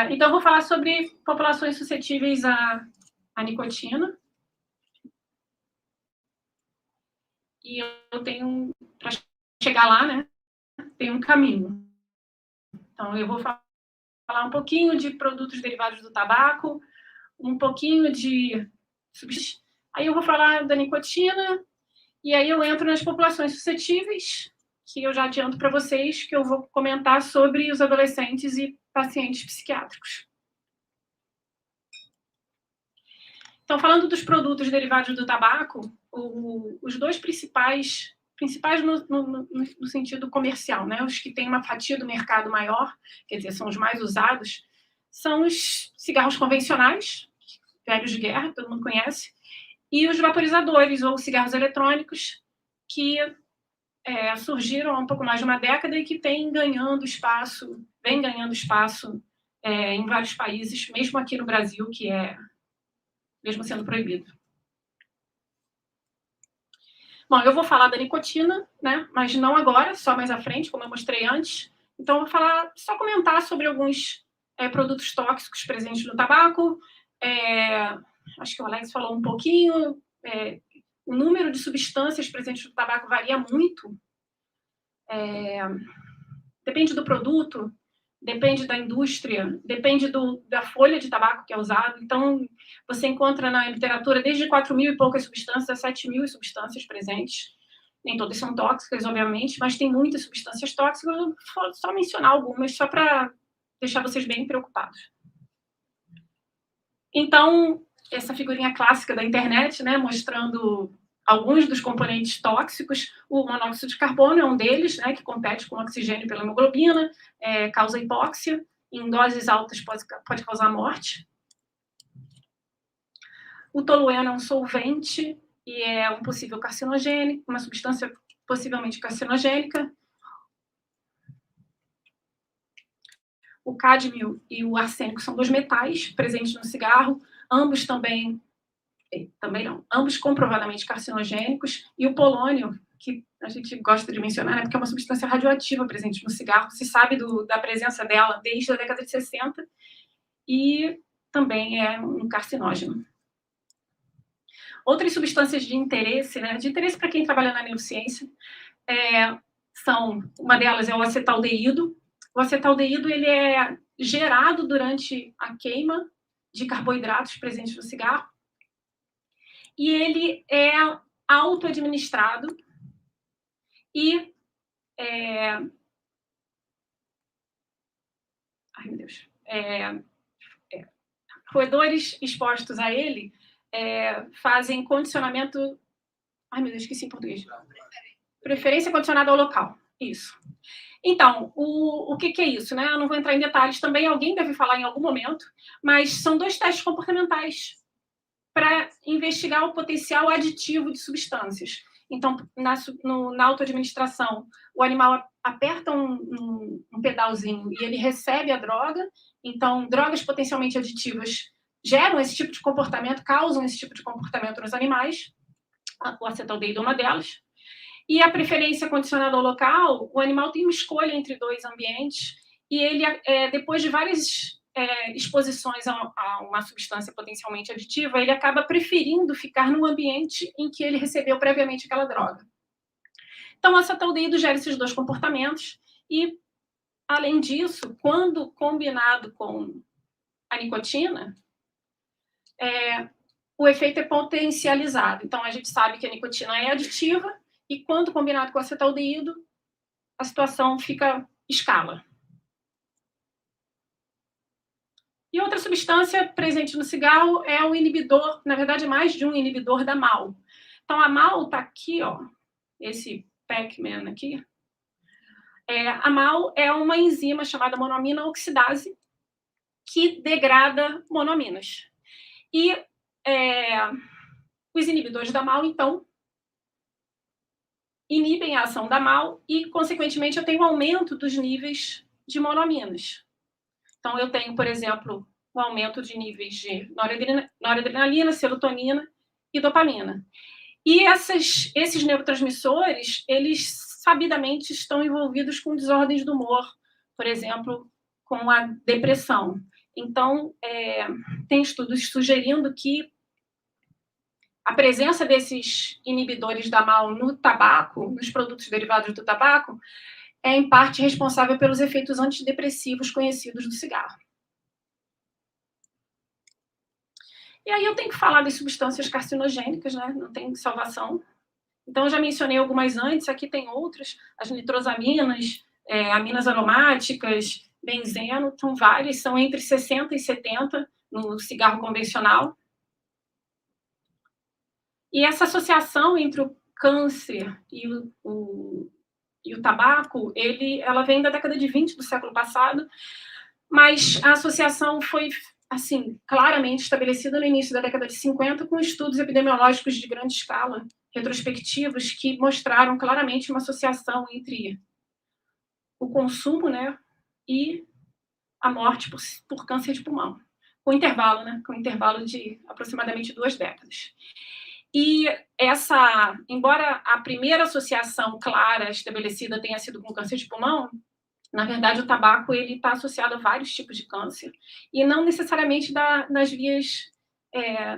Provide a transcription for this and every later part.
Então, eu vou falar sobre populações suscetíveis à nicotina. E eu tenho, para chegar lá, né, tem um caminho. Então, eu vou falar um pouquinho de produtos derivados do tabaco, um pouquinho de substâncias. Aí eu vou falar da nicotina, e aí eu entro nas populações suscetíveis, que eu já adianto para vocês que eu vou comentar sobre os adolescentes e pacientes psiquiátricos. Então, falando dos produtos derivados do tabaco, os dois principais no sentido comercial, né? Os que têm uma fatia do mercado maior, quer dizer, são os mais usados, são os cigarros convencionais, velhos de guerra, todo mundo conhece, e os vaporizadores, ou cigarros eletrônicos, que surgiram há um pouco mais de uma década e que vem ganhando espaço em vários países, mesmo aqui no Brasil, que mesmo sendo proibido. Bom, eu vou falar da nicotina, né? Mas não agora, só mais à frente, como eu mostrei antes. Então, eu vou só comentar sobre alguns produtos tóxicos presentes no tabaco. Acho que o Alex falou um pouquinho. O número de substâncias presentes no tabaco varia muito. Depende do produto, depende da indústria, depende da folha de tabaco que é usado. Então, você encontra na literatura desde 4.000 e poucas substâncias a 7.000 substâncias presentes. Nem todas são tóxicas, obviamente, mas tem muitas substâncias tóxicas. Eu vou só mencionar algumas, só para deixar vocês bem preocupados. Então, essa figurinha clássica da internet, né, mostrando alguns dos componentes tóxicos. O monóxido de carbono é um deles, né, que compete com o oxigênio pela hemoglobina, causa hipóxia, em doses altas pode causar morte. O tolueno é um solvente e é um possível carcinogênico, uma substância possivelmente carcinogênica. O cádmio e o arsênico são dois metais presentes no cigarro, ambos ambos comprovadamente carcinogênicos, e o polônio, que a gente gosta de mencionar, né, porque é uma substância radioativa presente no cigarro, se sabe da presença dela desde a década de 60, e também é um carcinógeno. Outras substâncias de interesse, né, para quem trabalha na neurociência, uma delas é o acetaldeído. O acetaldeído ele é gerado durante a queima de carboidratos presentes no cigarro, e ele é auto-administrado e roedores expostos a ele fazem condicionamento. Ai, meu Deus, esqueci em português. Preferência condicionada ao local. Isso. Então, o que é isso, né? Eu não vou entrar em detalhes também, alguém deve falar em algum momento, mas são dois testes comportamentais para investigar o potencial aditivo de substâncias. Então, na autoadministração, o animal aperta um pedalzinho e ele recebe a droga. Então, drogas potencialmente aditivas geram esse tipo de comportamento, causam esse tipo de comportamento nos animais. O acetaldeído é uma delas. E a preferência condicionada ao local, o animal tem uma escolha entre dois ambientes e ele, depois de várias exposições a uma substância potencialmente aditiva, ele acaba preferindo ficar no ambiente em que ele recebeu previamente aquela droga. Então, o acetaldeído gera esses dois comportamentos e, além disso, quando combinado com a nicotina, o efeito é potencializado. Então, a gente sabe que a nicotina é aditiva e, quando combinado com o acetaldeído, a situação escala. E outra substância presente no cigarro é o inibidor, na verdade, é mais de um inibidor da MAO. Então, a MAO está aqui, ó, esse Pac-Man aqui. A MAO é uma enzima chamada monoamina oxidase que degrada monoaminas. E os inibidores da MAO, então, inibem a ação da MAO e, consequentemente, eu tenho um aumento dos níveis de monoaminas. Então, eu tenho, por exemplo, um aumento de níveis de noradrenalina, serotonina e dopamina. E esses neurotransmissores, eles sabidamente estão envolvidos com desordens do humor, por exemplo, com a depressão. Então, tem estudos sugerindo que a presença desses inibidores da MAO no tabaco, nos produtos derivados do tabaco, é, em parte, responsável pelos efeitos antidepressivos conhecidos do cigarro. E aí eu tenho que falar das substâncias carcinogênicas, né? Não tem salvação. Então, eu já mencionei algumas antes, aqui tem outras, as nitrosaminas, aminas aromáticas, benzeno, são várias, são entre 60 e 70 no cigarro convencional. E essa associação entre o câncer e o tabaco, ela vem da década de 20 do século passado, mas a associação foi, assim, claramente estabelecida no início da década de 50 com estudos epidemiológicos de grande escala, retrospectivos, que mostraram claramente uma associação entre o consumo, né, e a morte por câncer de pulmão, com intervalo, né, com intervalo de aproximadamente 2 décadas. E embora a primeira associação clara estabelecida tenha sido com câncer de pulmão, na verdade, o tabaco está associado a vários tipos de câncer, e não necessariamente nas vias,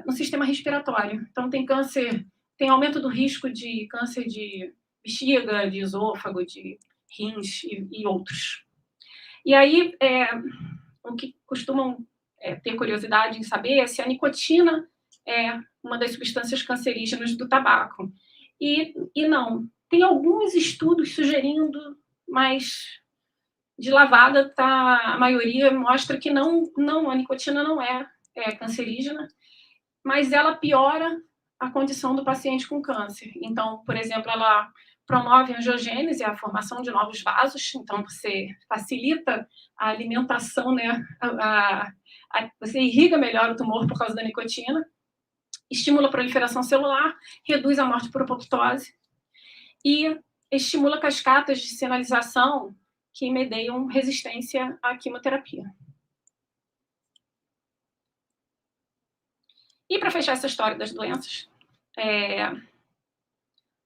no sistema respiratório. Então, tem aumento do risco de câncer de bexiga, de esôfago, de rins e outros. E aí, o que costumam ter curiosidade em saber é se a nicotina é uma das substâncias cancerígenas do tabaco. E não. Tem alguns estudos sugerindo, mas de lavada, a maioria mostra que não, a nicotina não é cancerígena, mas ela piora a condição do paciente com câncer. Então, por exemplo, ela promove a angiogênese, a formação de novos vasos, então você facilita a alimentação, né? Você irriga melhor o tumor por causa da nicotina, estimula a proliferação celular, reduz a morte por apoptose e estimula cascatas de sinalização que medeiam resistência à quimioterapia. E para fechar essa história das doenças,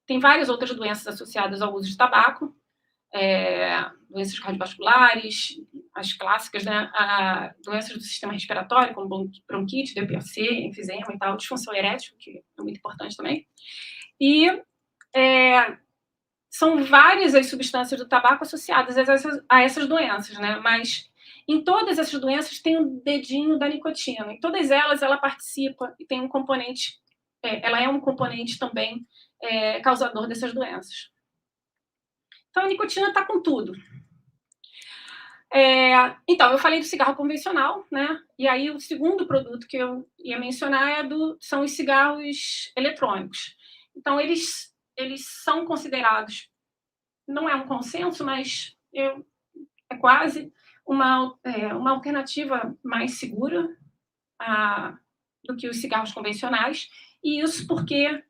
tem várias outras doenças associadas ao uso de tabaco, doenças cardiovasculares, as clássicas, né, doenças do sistema respiratório, como bronquite, DPOC, enfisema e tal, disfunção erétil, que é muito importante também. E são várias as substâncias do tabaco associadas a essas doenças, né? Mas em todas essas doenças tem um dedinho da nicotina. Em todas elas, ela participa e tem um componente, ela é um componente também causador dessas doenças. Então, a nicotina está com tudo. Então, eu falei do cigarro convencional, né? E aí o segundo produto que eu ia mencionar são os cigarros eletrônicos. Então, eles são considerados, não é um consenso, mas é quase uma alternativa mais segura do que os cigarros convencionais, e isso porque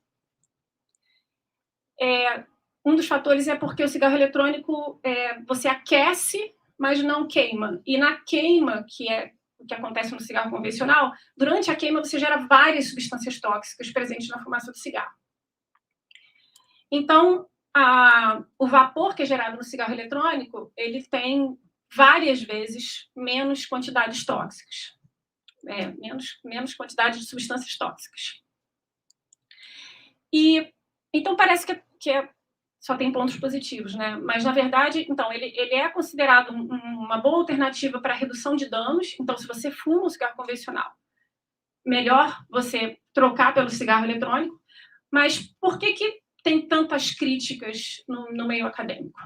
um dos fatores é porque o cigarro eletrônico você aquece, mas não queima. E na queima, que é o que acontece no cigarro convencional, durante a queima você gera várias substâncias tóxicas presentes na fumaça do cigarro. Então, o vapor que é gerado no cigarro eletrônico, ele tem várias vezes menos quantidades tóxicas, menos quantidade de substâncias tóxicas. E então parece que só tem pontos positivos, né? Mas na verdade, então ele é considerado uma boa alternativa para redução de danos. Então, se você fuma um cigarro convencional, melhor você trocar pelo cigarro eletrônico. Mas por que tem tantas críticas no meio acadêmico?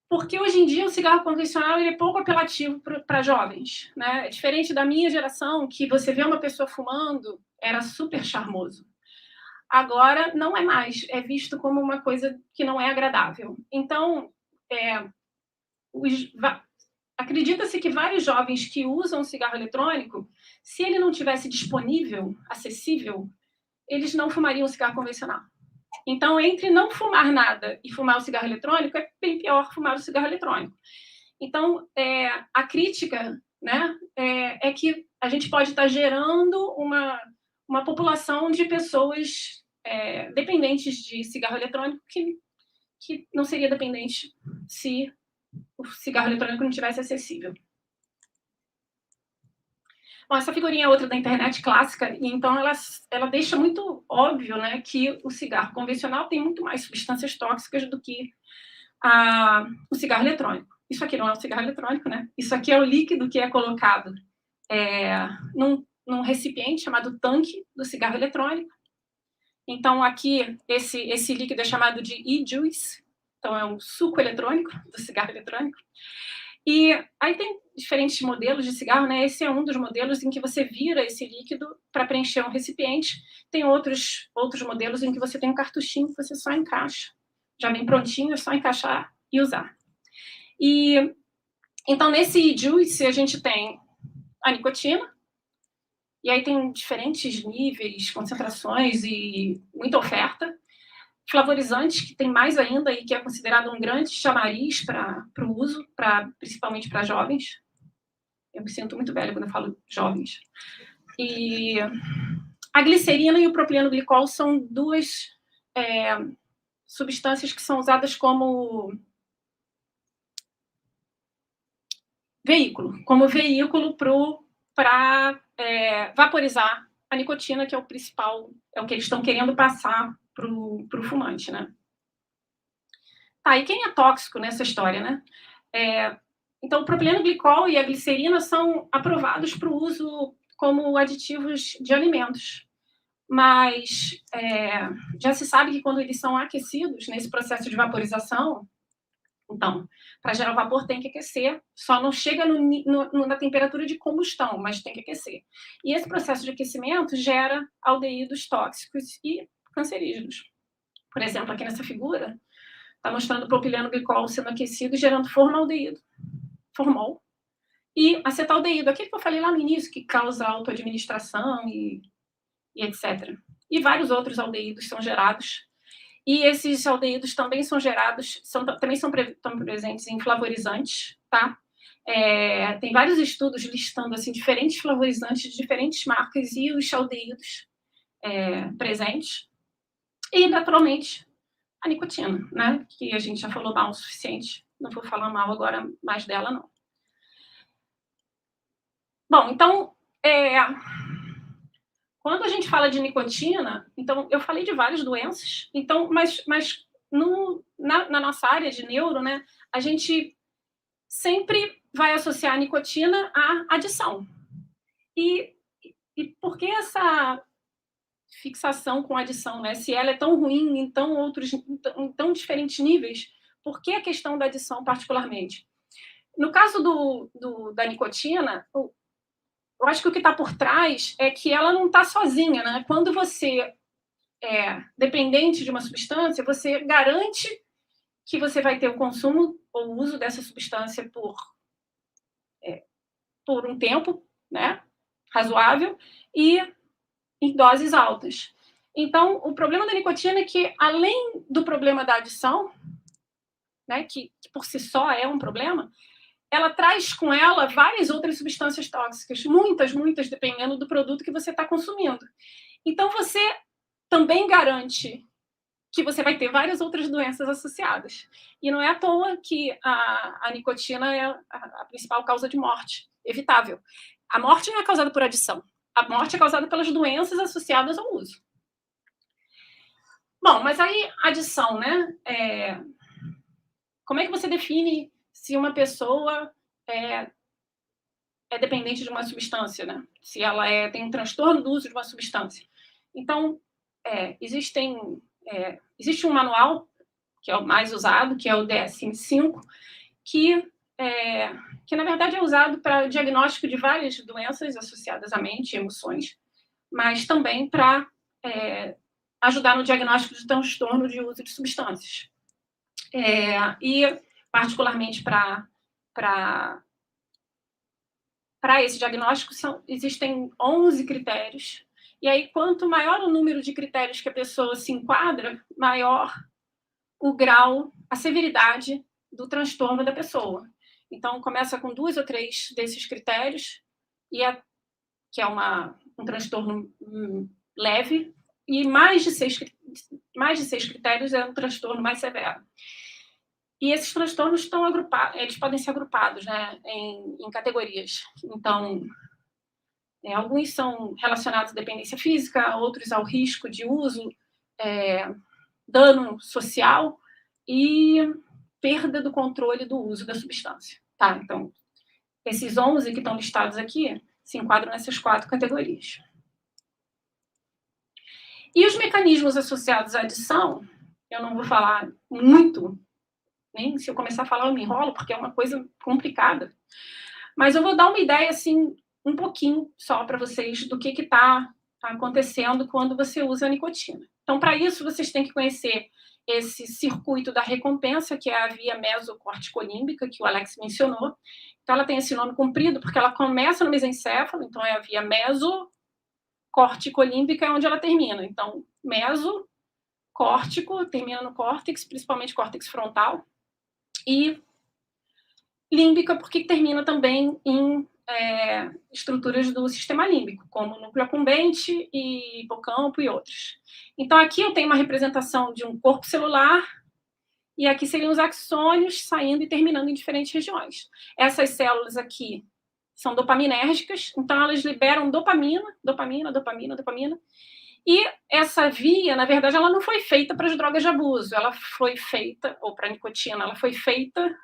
Porque hoje em dia o cigarro convencional ele é pouco apelativo para jovens, né? É diferente da minha geração, que você vê uma pessoa fumando, era super charmoso. Agora não é mais, é visto como uma coisa que não é agradável. Então, acredita-se que vários jovens que usam cigarro eletrônico, se ele não tivesse disponível, acessível, eles não fumariam cigarro convencional. Então, entre não fumar nada e fumar o cigarro eletrônico, é bem pior fumar o cigarro eletrônico. Então, a crítica, né, é que a gente pode estar gerando uma população de pessoas dependentes de cigarro eletrônico que não seria dependente se o cigarro eletrônico não tivesse acessível. Bom, essa figurinha é outra da internet clássica, e então ela deixa muito óbvio, né, que o cigarro convencional tem muito mais substâncias tóxicas do que o cigarro eletrônico. Isso aqui não é um cigarro eletrônico, né? Isso aqui é o líquido que é colocado num recipiente chamado tanque do cigarro eletrônico. Então, aqui, esse líquido é chamado de e-juice, então é um suco eletrônico do cigarro eletrônico. E aí tem diferentes modelos de cigarro, né? Esse é um dos modelos em que você vira esse líquido para preencher um recipiente. Tem outros modelos em que você tem um cartuchinho que você só encaixa. Já vem prontinho, é só encaixar e usar. E então, nesse juice, a gente tem a nicotina, e aí tem diferentes níveis, concentrações e muita oferta. Flavorizante, que tem mais ainda e que é considerado um grande chamariz para o uso, principalmente para jovens. Eu me sinto muito velha quando eu falo jovens. E a glicerina e o propileno glicol são duas substâncias que são usadas como veículo para vaporizar a nicotina, que é o principal, é o que eles estão querendo passar para o fumante, né? Tá, e quem é tóxico nessa história, né? Então, o propileno glicol e a glicerina são aprovados para o uso como aditivos de alimentos, mas já se sabe que quando eles são aquecidos nesse processo de vaporização, então, para gerar vapor tem que aquecer, só não chega na temperatura de combustão, mas tem que aquecer. E esse processo de aquecimento gera aldeídos tóxicos e cancerígenos. Por exemplo, aqui nessa figura, está mostrando o propileno glicol sendo aquecido, gerando formaldeído, formol, e acetaldeído, aquele que eu falei lá no início, que causa autoadministração e etc. E vários outros aldeídos são gerados. E esses aldeídos também são gerados, também estão presentes em flavorizantes, tá? Tem vários estudos listando assim, diferentes flavorizantes de diferentes marcas e os aldeídos presentes. E, naturalmente, a nicotina, né? Que a gente já falou mal o suficiente. Não vou falar mal agora mais dela, não. Bom, então, quando a gente fala de nicotina, então, eu falei de várias doenças, então, mas na nossa área de neuro, né, a gente sempre vai associar a nicotina à adição. E por que essa fixação com a adição, né? Se ela é tão ruim em tão diferentes níveis, por que a questão da adição particularmente? No caso da nicotina, eu acho que o que está por trás é que ela não está sozinha, né? Quando você é dependente de uma substância, você garante que você vai ter o consumo ou o uso dessa substância por um tempo, né, razoável, e em doses altas. Então, o problema da nicotina é que, além do problema da adição, né, que por si só é um problema, ela traz com ela várias outras substâncias tóxicas, muitas, dependendo do produto que você está consumindo. Então, você também garante que você vai ter várias outras doenças associadas. E não é à toa que a nicotina é a principal causa de morte evitável. A morte não é causada por adição. A morte é causada pelas doenças associadas ao uso. Bom, mas aí, adição, né? Como é que você define se uma pessoa é dependente de uma substância, né? Se ela tem um transtorno do uso de uma substância. Então, existe um manual, que é o mais usado, que é o DSM-5, que na verdade é usado para o diagnóstico de várias doenças associadas à mente e emoções, mas também para ajudar no diagnóstico de transtorno de uso de substâncias. E, particularmente para esse diagnóstico, existem 11 critérios. E aí, quanto maior o número de critérios que a pessoa se enquadra, maior o grau, a severidade do transtorno da pessoa. Então, começa com 2 ou 3 desses critérios, que é um transtorno leve, e mais de 6 critérios é um transtorno mais severo. E esses transtornos estão agrupados, eles podem ser agrupados, né, em categorias. Então, alguns são relacionados à dependência física, outros ao risco de uso, dano social e perda do controle do uso da substância. Tá? Então, esses 11 que estão listados aqui se enquadram nessas 4 categorias. E os mecanismos associados à adição, eu não vou falar muito, nem se eu começar a falar eu me enrolo, porque é uma coisa complicada, mas eu vou dar uma ideia, assim, um pouquinho só para vocês do que está acontecendo quando você usa a nicotina. Então, para isso, vocês têm que conhecer esse circuito da recompensa, que é a via mesocorticolímbica, que o Alex mencionou. Então, ela tem esse nome comprido porque ela começa no mesencéfalo, então é a via mesocorticolímbica, é onde ela termina. Então, mesocórtico, termina no córtex, principalmente córtex frontal, e límbica, porque termina também em estruturas do sistema límbico, como núcleo accumbente e hipocampo e outros. Então, aqui eu tenho uma representação de um corpo celular, e aqui seriam os axônios saindo e terminando em diferentes regiões. Essas células aqui são dopaminérgicas, então elas liberam dopamina, e essa via, na verdade, ela não foi feita para as drogas de abuso, ela foi feita, ou para a nicotina, ela foi feita,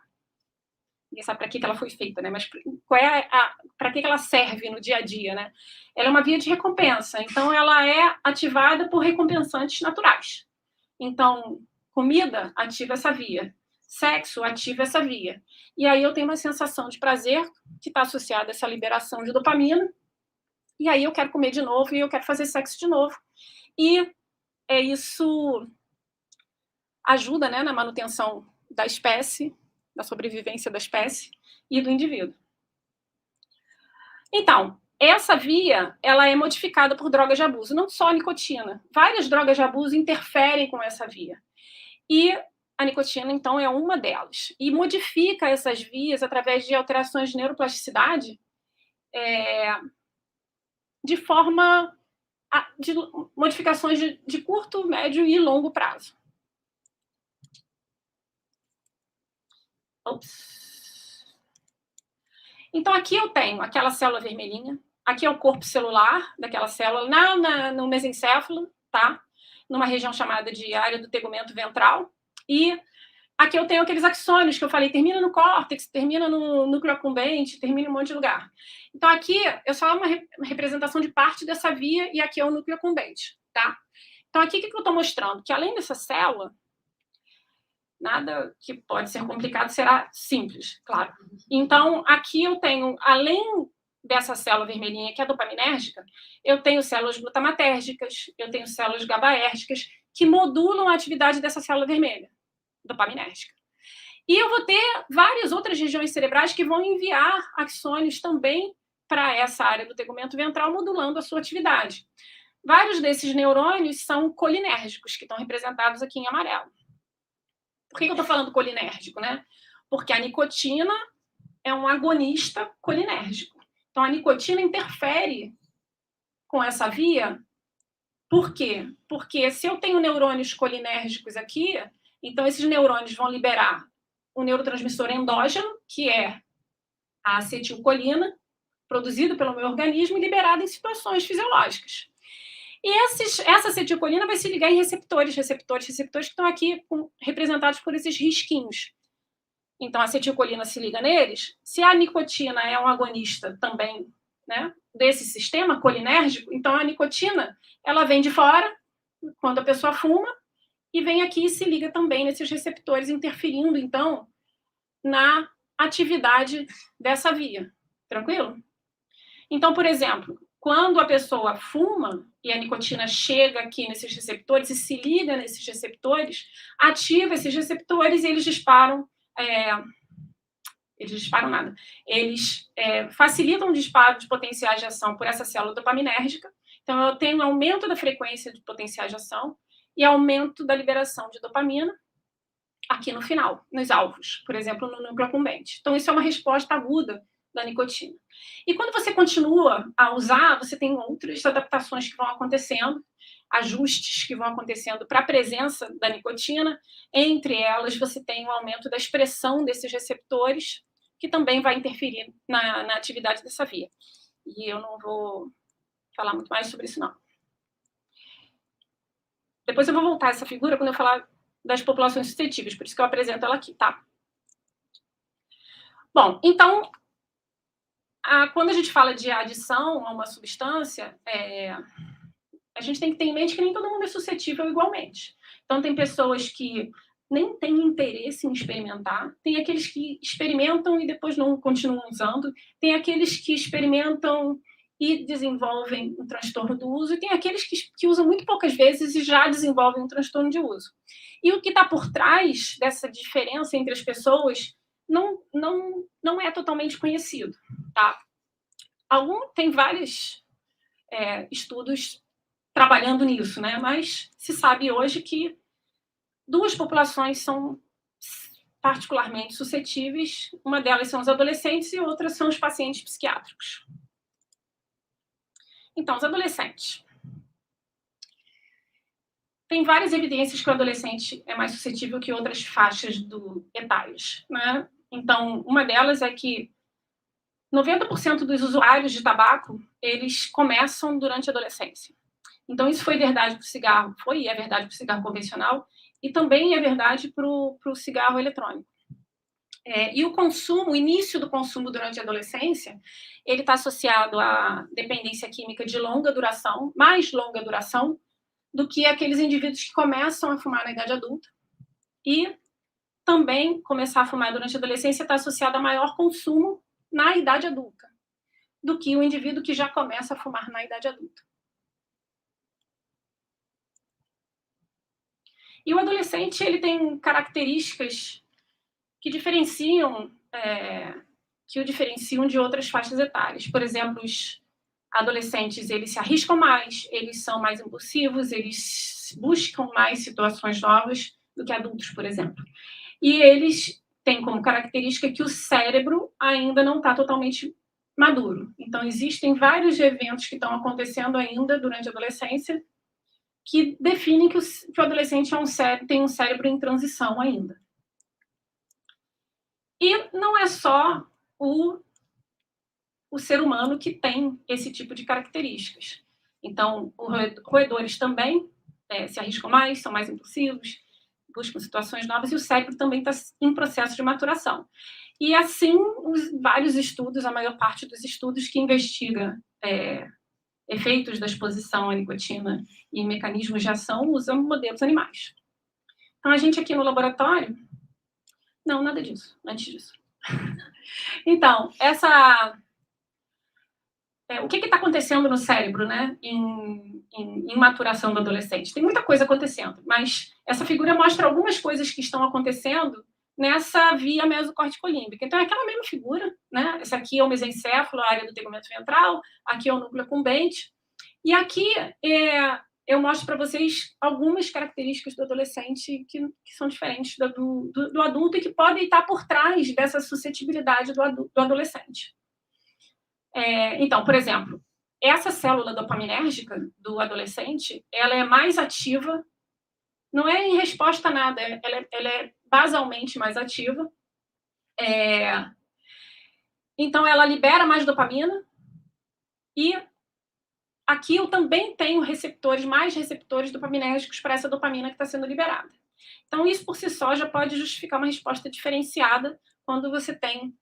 ninguém sabe para que ela foi feita, né? Mas para que ela serve no dia a dia, né? Ela é uma via de recompensa, então ela é ativada por recompensantes naturais. Então, comida ativa essa via, sexo ativa essa via. E aí eu tenho uma sensação de prazer que está associada a essa liberação de dopamina, e aí eu quero comer de novo e eu quero fazer sexo de novo. E isso ajuda, né, na manutenção da espécie, da sobrevivência da espécie e do indivíduo. Então, essa via, ela é modificada por drogas de abuso, não só a nicotina. Várias drogas de abuso interferem com essa via. E a nicotina, então, é uma delas. E modifica essas vias através de alterações de neuroplasticidade de forma de modificações de curto, médio e longo prazo. Então, aqui eu tenho aquela célula vermelhinha, aqui é o corpo celular daquela célula, no mesencéfalo, tá? Numa região chamada de área do tegumento ventral, e aqui eu tenho aqueles axônios que eu falei, termina no córtex, termina no núcleo accumbente, termina em um monte de lugar. Então, aqui é só uma representação de parte dessa via, e aqui é o núcleo accumbente, tá? Então, aqui o que eu estou mostrando? Que além dessa célula, nada que pode ser complicado será simples, claro. Então, aqui eu tenho, além dessa célula vermelhinha, que é dopaminérgica, eu tenho células glutamatérgicas, eu tenho células GABAérgicas, que modulam a atividade dessa célula vermelha, dopaminérgica. E eu vou ter várias outras regiões cerebrais que vão enviar axônios também para essa área do tegumento ventral, modulando a sua atividade. Vários desses neurônios são colinérgicos, que estão representados aqui em amarelo. Por que eu estou falando colinérgico, né? Porque a nicotina é um agonista colinérgico. Então, a nicotina interfere com essa via. Por quê? Porque se eu tenho neurônios colinérgicos aqui, então esses neurônios vão liberar o neurotransmissor endógeno, que é a acetilcolina, produzido pelo meu organismo e liberada em situações fisiológicas. E essa acetilcolina vai se ligar em receptores que estão aqui representados por esses risquinhos. Então, a acetilcolina se liga neles. Se a nicotina é um agonista também, né, desse sistema colinérgico, então a nicotina ela vem de fora, quando a pessoa fuma, e vem aqui e se liga também nesses receptores, interferindo, então, na atividade dessa via. Tranquilo? Então, por exemplo, quando a pessoa fuma e a nicotina chega aqui nesses receptores e se liga nesses receptores, ativa esses receptores e eles disparam. Eles facilitam o disparo de potenciais de ação por essa célula dopaminérgica. Então, eu tenho aumento da frequência de potenciais de ação e aumento da liberação de dopamina aqui no final, nos alvos, por exemplo, no núcleo accumbente. Então, isso é uma resposta aguda da nicotina. E quando você continua a usar, você tem outras adaptações que vão acontecendo, ajustes que vão acontecendo para a presença da nicotina. Entre elas, você tem o aumento da expressão desses receptores, que também vai interferir na atividade dessa via. E eu não vou falar muito mais sobre isso, não. Depois eu vou voltar a essa figura quando eu falar das populações suscetíveis, por isso que eu apresento ela aqui, tá? Bom, então, quando a gente fala de adição a uma substância, a gente tem que ter em mente que nem todo mundo é suscetível igualmente. Então, tem pessoas que nem têm interesse em experimentar, tem aqueles que experimentam e depois não continuam usando, tem aqueles que experimentam e desenvolvem um transtorno do uso, e tem aqueles que usam muito poucas vezes e já desenvolvem um transtorno de uso. E o que está por trás dessa diferença entre as pessoas não é totalmente conhecido, tá? Tem vários estudos trabalhando nisso, né? Mas se sabe hoje que duas populações são particularmente suscetíveis. Uma delas são os adolescentes e outra são os pacientes psiquiátricos. Então, os adolescentes. Tem várias evidências que o adolescente é mais suscetível que outras faixas etárias, né? Então, uma delas é que 90% dos usuários de tabaco, eles começam durante a adolescência. Então, isso foi verdade para o cigarro, foi e é verdade para o cigarro convencional, e também é verdade para o cigarro eletrônico. E o início do consumo durante a adolescência, ele está associado à dependência química de longa duração, mais longa duração, do que aqueles indivíduos que começam a fumar na idade adulta. E também começar a fumar durante a adolescência está associado a maior consumo na idade adulta, do que o indivíduo que já começa a fumar na idade adulta. E o adolescente, ele tem características que o diferenciam de outras faixas etárias. Por exemplo, os adolescentes, eles se arriscam mais, eles são mais impulsivos, eles buscam mais situações novas do que adultos, por exemplo. E eles têm como característica que o cérebro ainda não está totalmente maduro. Então, existem vários eventos que estão acontecendo ainda durante a adolescência que definem que o adolescente tem um cérebro em transição ainda. E não é só o ser humano que tem esse tipo de características. Então, os roedores também se arriscam mais, são mais impulsivos, buscam situações novas, e o cérebro também está em processo de maturação. E assim, vários estudos, a maior parte dos estudos que investiga efeitos da exposição à nicotina e mecanismos de ação usam modelos animais. Então, a gente aqui no laboratório... Não, nada disso, antes disso. Então, o que está acontecendo no cérebro, né, em maturação do adolescente? Tem muita coisa acontecendo, mas essa figura mostra algumas coisas que estão acontecendo nessa via mesocorticolímbica. Então, é aquela mesma figura, né? Essa aqui é o mesencéfalo, a área do tegumento ventral, aqui é o núcleo accumbente, e aqui eu mostro para vocês algumas características do adolescente que são diferentes do adulto e que podem estar por trás dessa suscetibilidade do adolescente. Então, por exemplo, essa célula dopaminérgica do adolescente, ela é mais ativa, não é em resposta a nada, ela é basalmente mais ativa. Então, ela libera mais dopamina, e aqui eu também tenho mais receptores dopaminérgicos para essa dopamina que está sendo liberada. Então, isso por si só já pode justificar uma resposta diferenciada quando você tem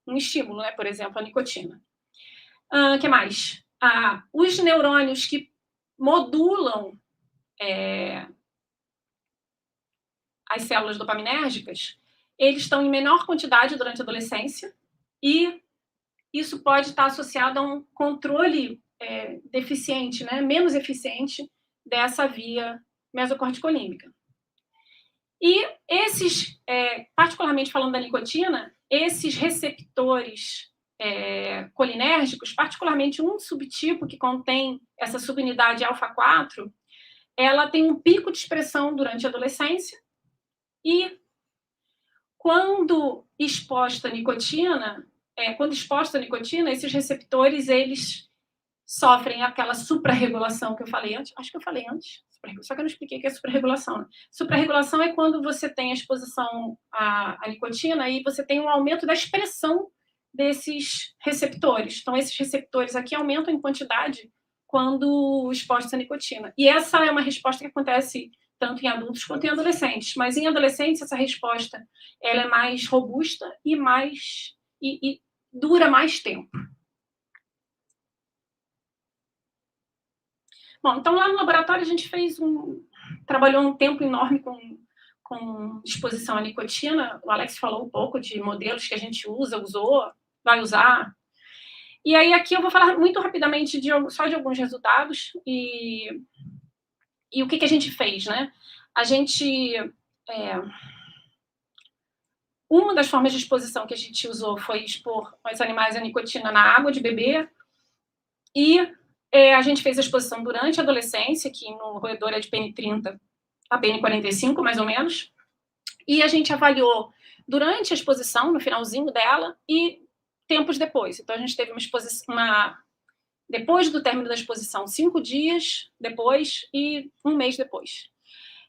um estímulo, né? Por exemplo, a nicotina. O que mais? Os neurônios que modulam as células dopaminérgicas, eles estão em menor quantidade durante a adolescência, e isso pode estar associado a um controle deficiente, né? Menos eficiente dessa via mesocorticolímbica. E esses, particularmente falando da nicotina, esses receptores colinérgicos, particularmente um subtipo que contém essa subunidade alfa-4, ela tem um pico de expressão durante a adolescência, e quando exposta à nicotina, quando expostos à nicotina, esses receptores, eles sofrem aquela suprarregulação que eu falei antes. Acho que eu falei antes, só que eu não expliquei o que é suprarregulação. Né? Suprarregulação é quando você tem a exposição à nicotina e você tem um aumento da expressão desses receptores. Então, esses receptores aqui aumentam em quantidade quando expostos à nicotina. E essa é uma resposta que acontece tanto em adultos quanto em adolescentes. Mas em adolescentes, essa resposta ela é mais robusta e dura mais tempo. Bom, então lá no laboratório a gente trabalhou um tempo enorme com exposição à nicotina. O Alex falou um pouco de modelos que a gente usou, vai usar. E aí aqui eu vou falar muito rapidamente só de alguns resultados e o que a gente fez, né? A gente... uma das formas de exposição que a gente usou foi expor os animais à nicotina na água de beber e a gente fez a exposição durante a adolescência, que no roedor é de PN30 a PN45, mais ou menos, e a gente avaliou durante a exposição, no finalzinho dela, e tempos depois. Então, a gente teve depois do término da exposição, 5 dias depois e 1 mês depois.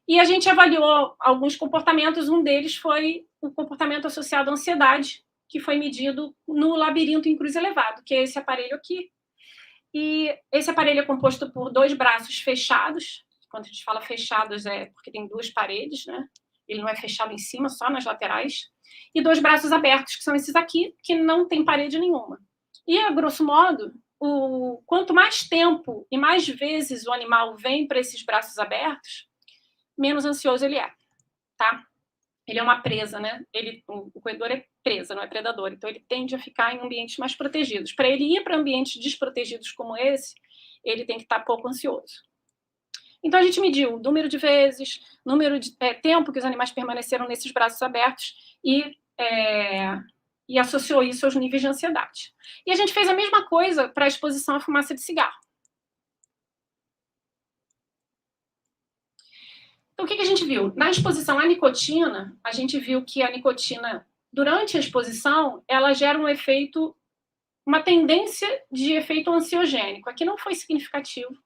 E a gente avaliou alguns comportamentos, um deles foi o comportamento associado à ansiedade, que foi medido no labirinto em cruz elevado, que é esse aparelho aqui. E esse aparelho é composto por 2 braços fechados. Quando a gente fala fechados é porque tem 2 paredes, né? Ele não é fechado em cima, só nas laterais. E 2 braços abertos, que são esses aqui, que não tem parede nenhuma. E, a grosso modo, quanto mais tempo e mais vezes o animal vem para esses braços abertos, menos ansioso ele é, tá? Ele é uma presa, né? O roedor é presa, não é predador. Então, ele tende a ficar em ambientes mais protegidos. Para ele ir para ambientes desprotegidos como esse, ele tem que estar pouco ansioso. Então, a gente mediu o número de vezes, número de tempo que os animais permaneceram nesses braços abertos e associou isso aos níveis de ansiedade. E a gente fez a mesma coisa para a exposição à fumaça de cigarro. Então, o que a gente viu? Na exposição à nicotina, a gente viu que a nicotina, durante a exposição, ela gera uma tendência de efeito ansiogênico. Aqui não foi significativo,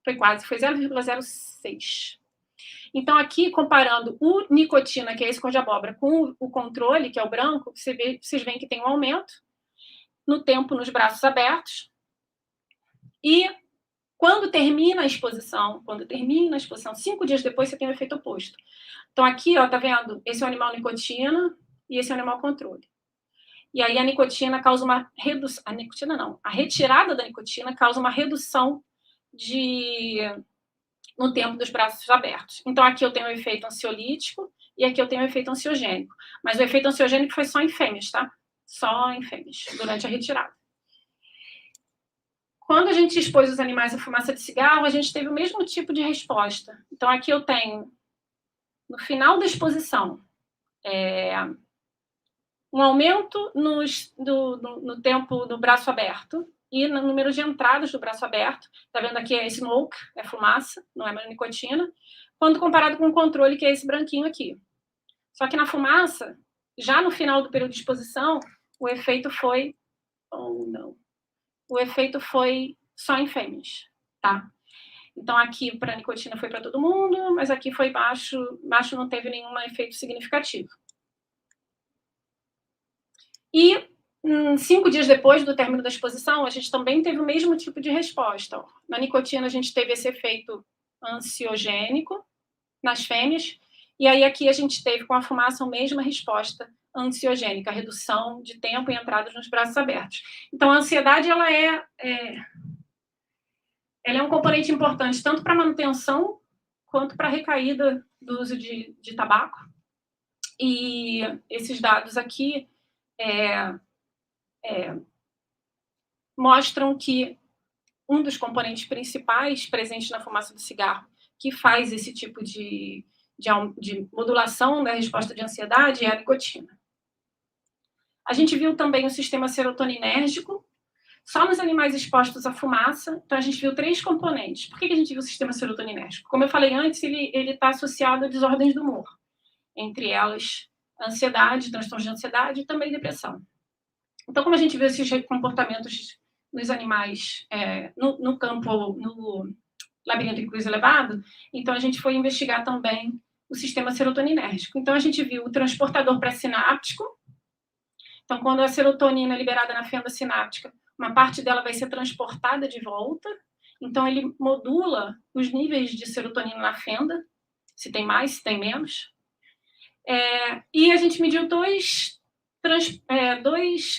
foi 0,06. Então, aqui, comparando o nicotina, que é esse cor de abóbora, com o controle, que é o branco, vocês veem que tem um aumento no tempo nos braços abertos. E quando termina a exposição, 5 dias depois, você tem o efeito oposto. Então, aqui, ó, tá vendo? Esse é o animal nicotina e esse é o animal controle. E aí a nicotina causa uma redução... A nicotina não. A retirada da nicotina causa uma redução no tempo dos braços abertos. Então, aqui eu tenho o efeito ansiolítico e aqui eu tenho o efeito ansiogênico. Mas o efeito ansiogênico foi só em fêmeas, tá? Só em fêmeas, durante a retirada. Quando a gente expôs os animais à fumaça de cigarro, a gente teve o mesmo tipo de resposta. Então, aqui eu tenho, no final da exposição, um aumento no tempo do braço aberto e no número de entradas do braço aberto. Está vendo aqui é smoke, é fumaça, não é mais nicotina, quando comparado com o controle, que é esse branquinho aqui. Só que na fumaça, já no final do período de exposição, o efeito foi... O efeito foi só em fêmeas, tá? Então, aqui, para a nicotina, foi para todo mundo, mas aqui foi baixo. Baixo não teve nenhum efeito significativo. E 5 dias depois do término da exposição, a gente também teve o mesmo tipo de resposta. Na nicotina, a gente teve esse efeito ansiogênico nas fêmeas, e aí aqui a gente teve com a fumaça a mesma resposta ansiogênica, a redução de tempo e entradas nos braços abertos. Então, a ansiedade, ela é um componente importante, tanto para a manutenção, quanto para a recaída do uso de tabaco. E esses dados aqui mostram que um dos componentes principais presentes na fumaça do cigarro, que faz esse tipo de modulação da resposta de ansiedade, é a nicotina. A gente viu também o sistema serotoninérgico, só nos animais expostos à fumaça. Então, a gente viu 3 componentes. Por que a gente viu o sistema serotoninérgico? Como eu falei antes, ele está associado a desordens do humor, entre elas ansiedade, transtornos de ansiedade e também depressão. Então, como a gente viu esses comportamentos nos animais no campo, no labirinto de cruz elevado, então a gente foi investigar também o sistema serotoninérgico. Então, a gente viu o transportador pré-sináptico. Então, quando a serotonina é liberada na fenda sináptica, uma parte dela vai ser transportada de volta. Então, ele modula os níveis de serotonina na fenda, se tem mais, se tem menos. E a gente mediu dois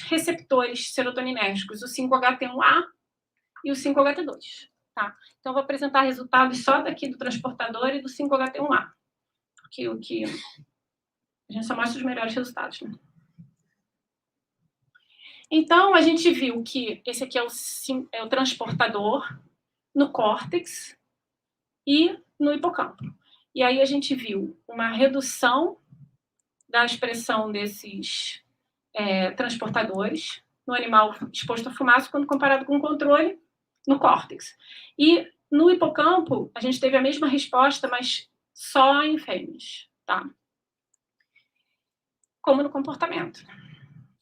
receptores serotoninérgicos, o 5-HT1A e o 5-HT2. Tá? Então, vou apresentar resultados só daqui do transportador e do 5-HT1A, porque a gente só mostra os melhores resultados, né? Então, a gente viu que esse aqui é o transportador no córtex e no hipocampo. E aí a gente viu uma redução da expressão desses transportadores no animal exposto à fumaça quando comparado com o controle no córtex. E no hipocampo, a gente teve a mesma resposta, mas só em fêmeas, tá? Como no comportamento.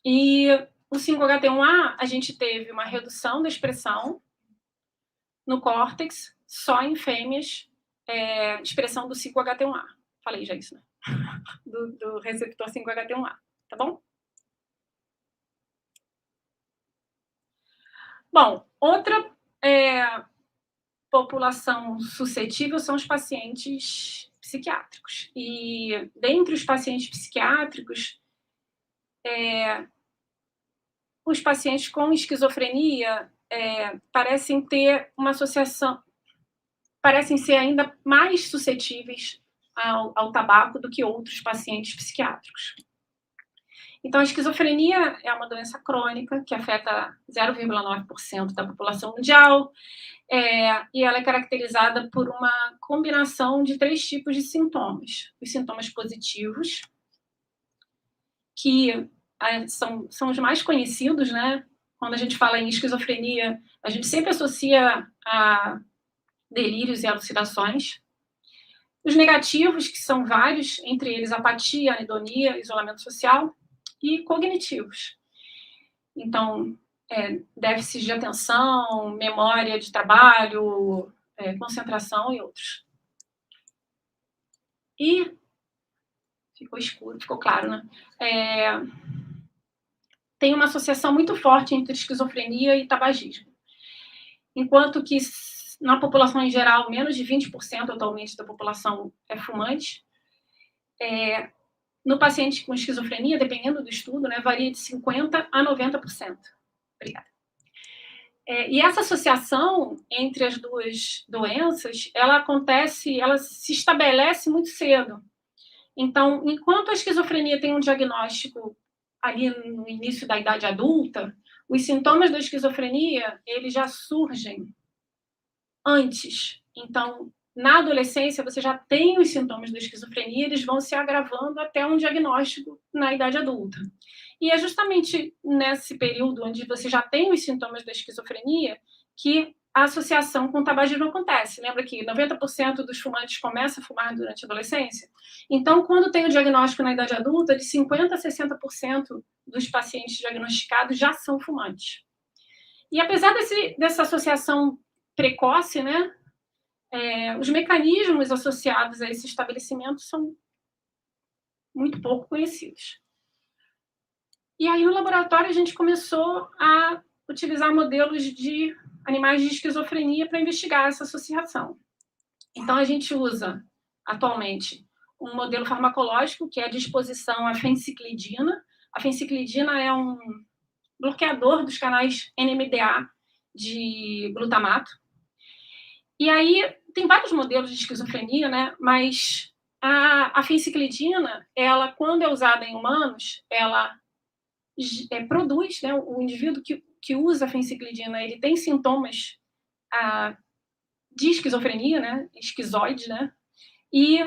E o 5-HT1A, a gente teve uma redução da expressão no córtex, só em fêmeas, expressão do 5-HT1A. Falei já isso, né? Do receptor 5-HT1A, tá bom? Bom, outra população suscetível são os pacientes psiquiátricos. E dentre os pacientes psiquiátricos, os pacientes com esquizofrenia parecem ter uma associação, parecem ser ainda mais suscetíveis ao tabaco do que outros pacientes psiquiátricos. Então, a esquizofrenia é uma doença crônica que afeta 0,9% da população mundial, e ela é caracterizada por uma combinação de 3 tipos de sintomas. Os sintomas positivos, que são os mais conhecidos, né? Quando a gente fala em esquizofrenia, a gente sempre associa a delírios e alucinações. Os negativos, que são vários, entre eles apatia, anedonia, isolamento social, e cognitivos. Então, déficit de atenção, memória de trabalho, concentração e outros. E ficou escuro, ficou claro, né? Tem uma associação muito forte entre esquizofrenia e tabagismo. Enquanto que na população em geral, menos de 20% atualmente da população é fumante, no paciente com esquizofrenia, dependendo do estudo, né, varia de 50% a 90%. Obrigada. E essa associação entre as duas doenças, ela se estabelece muito cedo. Então, enquanto a esquizofrenia tem um diagnóstico ali no início da idade adulta, os sintomas da esquizofrenia, eles já surgem antes. Então, na adolescência, você já tem os sintomas da esquizofrenia, eles vão se agravando até um diagnóstico na idade adulta. E é justamente nesse período onde você já tem os sintomas da esquizofrenia que a associação com o tabagismo acontece. Lembra que 90% dos fumantes começam a fumar durante a adolescência? Então, quando tem o diagnóstico na idade adulta, de 50% a 60% dos pacientes diagnosticados já são fumantes. E apesar dessa associação precoce, né, os mecanismos associados a esse estabelecimento são muito pouco conhecidos. E aí, no laboratório, a gente começou a utilizar modelos de animais de esquizofrenia para investigar essa associação. Então, a gente usa, atualmente, um modelo farmacológico, que é a disposição à fenciclidina. A fenciclidina é um bloqueador dos canais NMDA de glutamato. E aí, tem vários modelos de esquizofrenia, né? Mas a fenciclidina, ela, quando é usada em humanos, ela produz, né? O indivíduo que usa a fenciclidina, ele tem sintomas de esquizofrenia, né? Esquizoide, né? E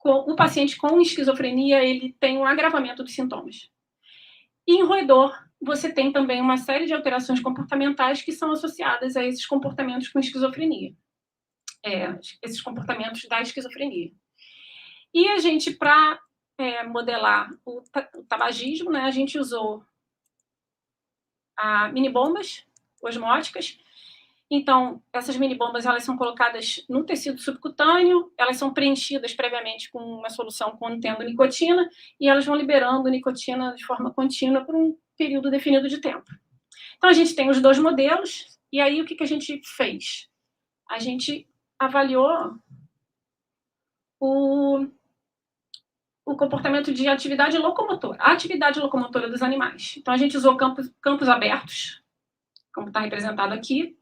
o paciente com esquizofrenia, ele tem um agravamento dos sintomas. E em roedor, você tem também uma série de alterações comportamentais que são associadas a esses comportamentos com esquizofrenia. Esses comportamentos da esquizofrenia. E a gente, para modelar o tabagismo, né, a gente usou mini-bombas osmóticas. Então, essas mini-bombas elas são colocadas no tecido subcutâneo, elas são preenchidas previamente com uma solução contendo nicotina, e elas vão liberando nicotina de forma contínua por um período definido de tempo. Então, a gente tem os dois modelos, e aí o que a gente fez? A gente avaliou o comportamento de atividade locomotora, a atividade locomotora dos animais. Então, a gente usou campos abertos, como está representado aqui,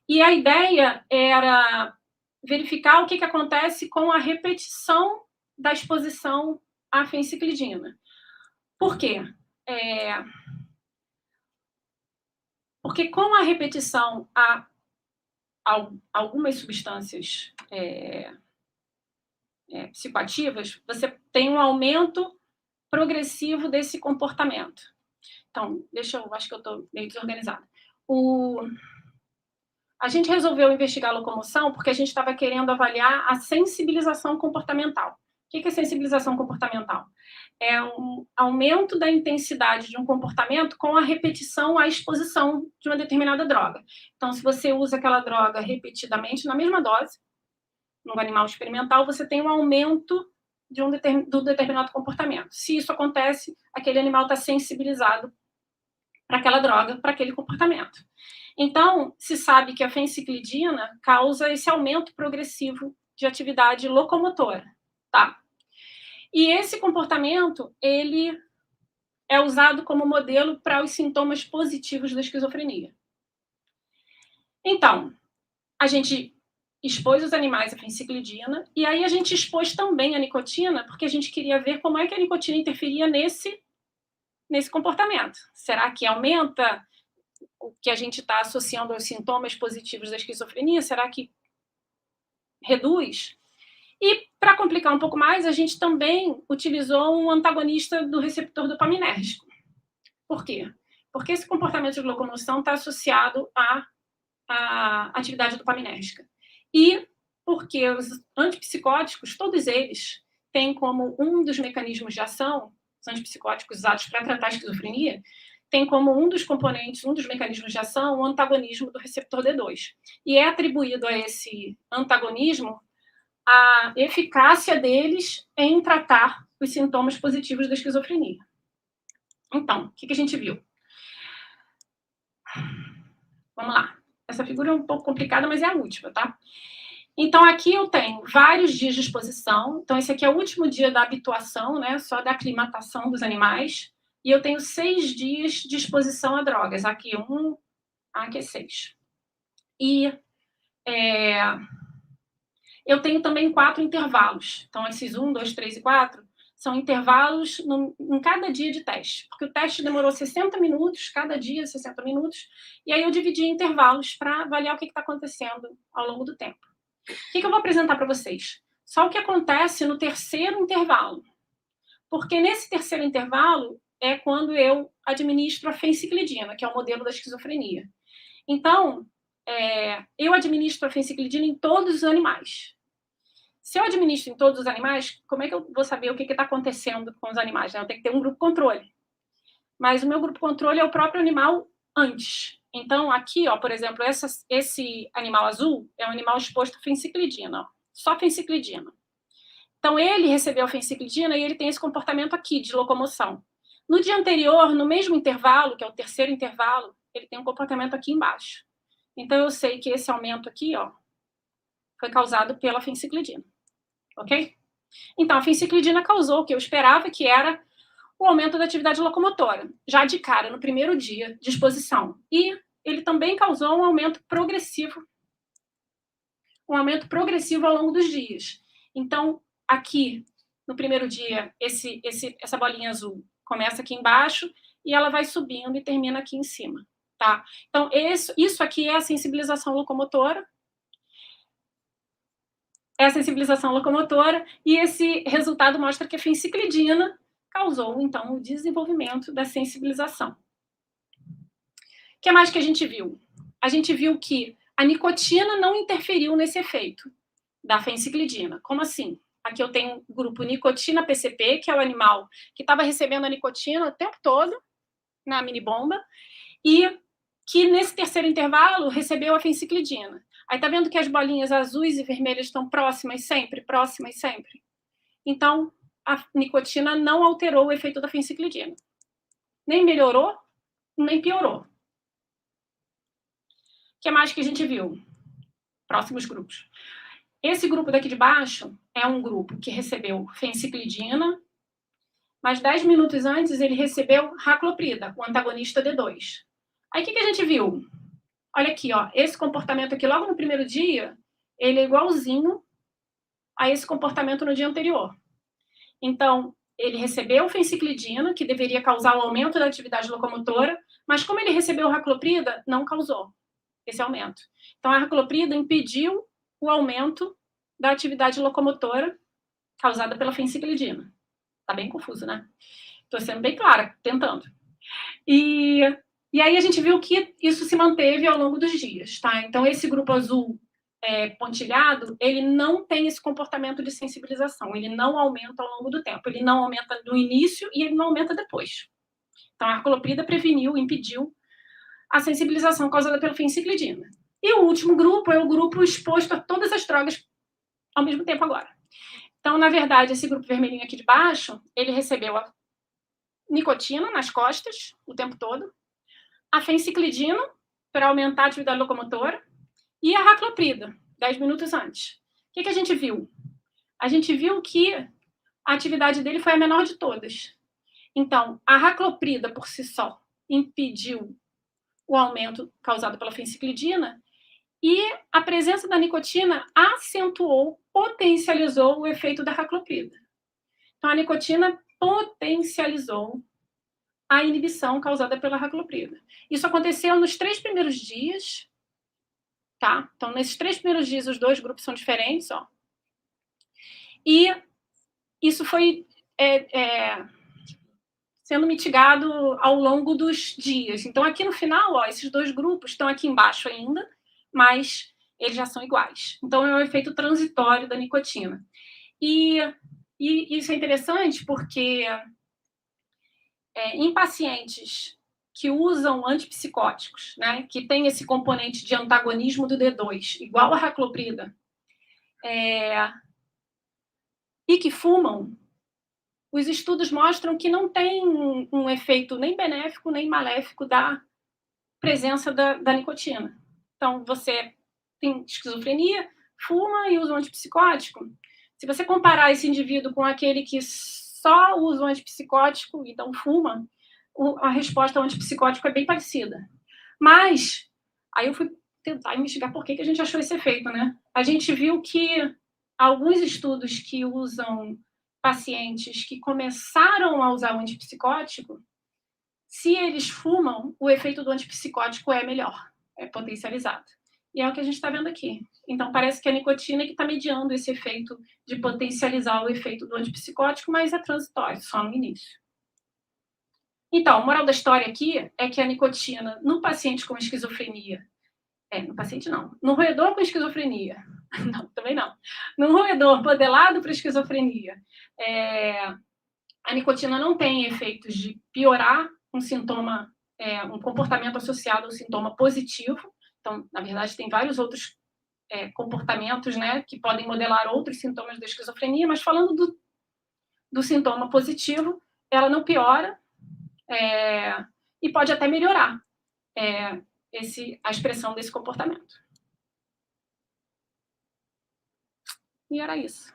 e a ideia era verificar o que acontece com a repetição da exposição à fenciclidina. Por quê? Porque com a repetição a algumas substâncias psicoativas, você tem um aumento progressivo desse comportamento. Então, acho que eu estou meio desorganizada. A gente resolveu investigar a locomoção porque a gente estava querendo avaliar a sensibilização comportamental. O que é sensibilização comportamental? É um aumento da intensidade de um comportamento com a repetição à exposição de uma determinada droga. Então, se você usa aquela droga repetidamente na mesma dose, no animal experimental, você tem um aumento do determinado comportamento. Se isso acontece, aquele animal está sensibilizado para aquela droga, para aquele comportamento. Então, se sabe que a fenciclidina causa esse aumento progressivo de atividade locomotora, tá? E esse comportamento, ele é usado como modelo para os sintomas positivos da esquizofrenia. Então, a gente expôs os animais à fenciclidina, e aí a gente expôs também a nicotina, porque a gente queria ver como é que a nicotina interferia nesse comportamento. Será que aumenta o que a gente está associando aos sintomas positivos da esquizofrenia? Será que reduz? E, para complicar um pouco mais, a gente também utilizou um antagonista do receptor dopaminérgico. Por quê? Porque esse comportamento de locomoção está associado à atividade dopaminérgica. E porque os antipsicóticos, todos eles, têm como um dos mecanismos de ação, os antipsicóticos usados para tratar a esquizofrenia, tem como um dos componentes, um dos mecanismos de ação, o antagonismo do receptor D2. E é atribuído a esse antagonismo a eficácia deles em tratar os sintomas positivos da esquizofrenia. Então, o que a gente viu? Vamos lá. Essa figura é um pouco complicada, mas é a última, tá? Então, aqui eu tenho vários dias de exposição. Então, esse aqui é o último dia da habituação, né? Só da aclimatação dos animais. E eu tenho 6 dias de exposição a drogas. Aqui 1, aqui 6. E eu tenho também 4 intervalos. Então, esses 1, 2, 3 e 4 são intervalos em cada dia de teste. Porque o teste demorou 60 minutos, cada dia 60 minutos. E aí eu dividi em intervalos para avaliar o que está acontecendo ao longo do tempo. O que eu vou apresentar para vocês? Só o que acontece no terceiro intervalo. Porque nesse terceiro intervalo é quando eu administro a fenciclidina, que é o modelo da esquizofrenia. Então, eu administro a fenciclidina em todos os animais. Se eu administro em todos os animais, como é que eu vou saber o que está acontecendo com os animais? Né? Eu tenho que ter um grupo controle. Mas o meu grupo controle é o próprio animal antes. Então, aqui, ó, por exemplo, esse animal azul é um animal exposto a fenciclidina, ó, só fenciclidina. Então, ele recebeu a fenciclidina e ele tem esse comportamento aqui de locomoção. No dia anterior, no mesmo intervalo, que é o terceiro intervalo, ele tem um comportamento aqui embaixo. Então, eu sei que esse aumento aqui, ó, foi causado pela fenciclidina. Ok? Então, a fenciclidina causou o que eu esperava, que era o aumento da atividade locomotora, já de cara, no primeiro dia de exposição. E ele também causou um aumento progressivo ao longo dos dias. Então, aqui, no primeiro dia, essa bolinha azul começa aqui embaixo e ela vai subindo e termina aqui em cima. Tá? Então, isso aqui é a sensibilização locomotora. E esse resultado mostra que a fenciclidina causou, então, o desenvolvimento da sensibilização. O que mais que a gente viu? A gente viu que a nicotina não interferiu nesse efeito da fenciclidina. Como assim? Aqui eu tenho o grupo nicotina PCP, que é o animal que estava recebendo a nicotina o tempo todo na mini bomba, e que nesse terceiro intervalo recebeu a fenciclidina. Aí tá vendo que as bolinhas azuis e vermelhas estão próximas sempre, próximas sempre? Então, a nicotina não alterou o efeito da fenciclidina. Nem melhorou, nem piorou. O que mais que a gente viu? Próximos grupos. Esse grupo daqui de baixo é um grupo que recebeu fenciclidina, mas 10 minutos antes ele recebeu racloprida, o antagonista D2. Aí o que a gente viu? Olha aqui, ó, esse comportamento aqui logo no primeiro dia, ele é igualzinho a esse comportamento no dia anterior. Então, ele recebeu fenciclidina, que deveria causar o aumento da atividade locomotora, mas como ele recebeu racloprida, não causou esse aumento. Então, a racloprida impediu o aumento da atividade locomotora causada pela fenciclidina. Tá bem confuso, né? Estou sendo bem clara, tentando. E aí a gente viu que isso se manteve ao longo dos dias, tá? Então, esse grupo azul pontilhado, ele não tem esse comportamento de sensibilização, ele não aumenta ao longo do tempo, ele não aumenta no início e ele não aumenta depois. Então, a racloprida preveniu, impediu a sensibilização causada pela fenciclidina. E o último grupo é o grupo exposto a todas as drogas ao mesmo tempo agora. Então, na verdade, esse grupo vermelhinho aqui de baixo, ele recebeu a nicotina nas costas o tempo todo, a fenciclidina para aumentar a atividade locomotora e a racloprida, 10 minutos antes. O que a gente viu? A gente viu que a atividade dele foi a menor de todas. Então, a racloprida, por si só, impediu o aumento causado pela fenciclidina e a presença da nicotina acentuou, potencializou o efeito da racloprida. Então, a nicotina potencializou a inibição causada pela racloprida. Isso aconteceu nos 3 primeiros dias, tá? Então, nesses 3 primeiros dias, os dois grupos são diferentes, ó. E isso foi sendo mitigado ao longo dos dias. Então, aqui no final, ó, esses dois grupos estão aqui embaixo ainda, mas eles já são iguais. Então, é um efeito transitório da nicotina. E isso é interessante porque em pacientes que usam antipsicóticos, né, que tem esse componente de antagonismo do D2, igual a racloprida, e que fumam, os estudos mostram que não tem um efeito nem benéfico nem maléfico da presença da nicotina. Então, você tem esquizofrenia, fuma e usa um antipsicótico. Se você comparar esse indivíduo com aquele que só usa um antipsicótico e então fuma, a resposta ao antipsicótico é bem parecida. Mas, aí eu fui tentar investigar por que a gente achou esse efeito, né? A gente viu que alguns estudos que usam pacientes que começaram a usar o antipsicótico, se eles fumam, o efeito do antipsicótico é melhor, é potencializado. E é o que a gente está vendo aqui. Então, parece que a nicotina que está mediando esse efeito de potencializar o efeito do antipsicótico, mas é transitório, só no início. Então, a moral da história aqui é que a nicotina no paciente com esquizofrenia, no paciente não, no roedor com esquizofrenia, não, também não, no roedor modelado para esquizofrenia, a nicotina não tem efeitos de piorar um sintoma, um comportamento associado ao sintoma positivo. Então, na verdade, tem vários outros comportamentos, né, que podem modelar outros sintomas da esquizofrenia, mas falando do sintoma positivo, ela não piora, e pode até melhorar a expressão desse comportamento. E era isso.